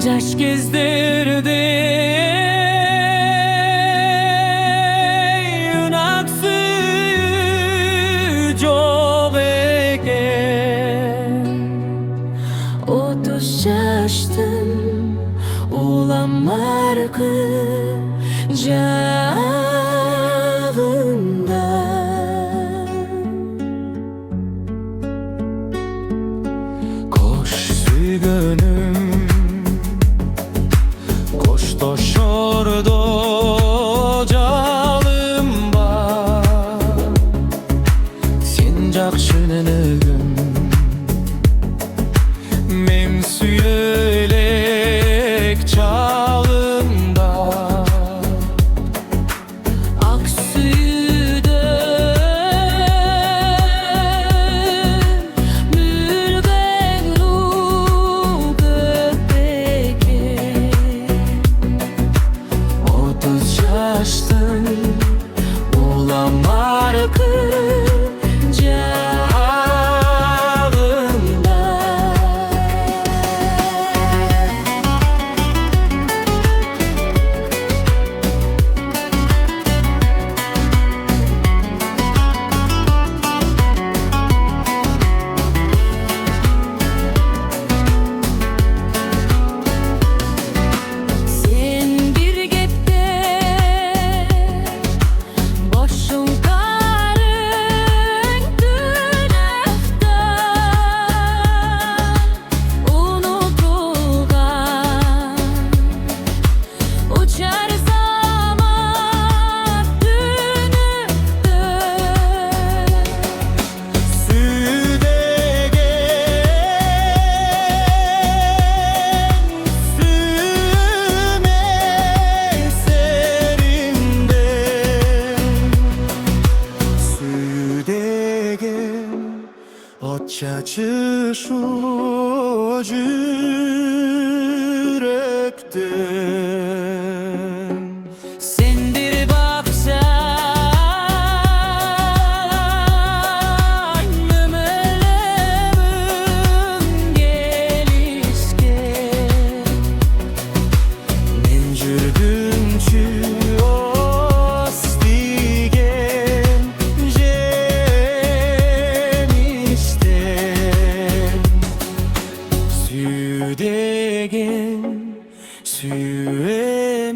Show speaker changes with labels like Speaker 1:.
Speaker 1: Jaş gezdirdi Yunaksı Jovege 30 yaştım Ulamarkı Cağında Koş sügünüm Koş doşordo Calım var Sen jakşınınıgım Mem süylelek çağımda Aksüyü dön Mürben ruh göbeke 30 yaştın Ulamarkı Çaçı şu yürekten Sendir baksan Ömürlemin gelişke Mencürdüm çü ostigen Südegen, süemez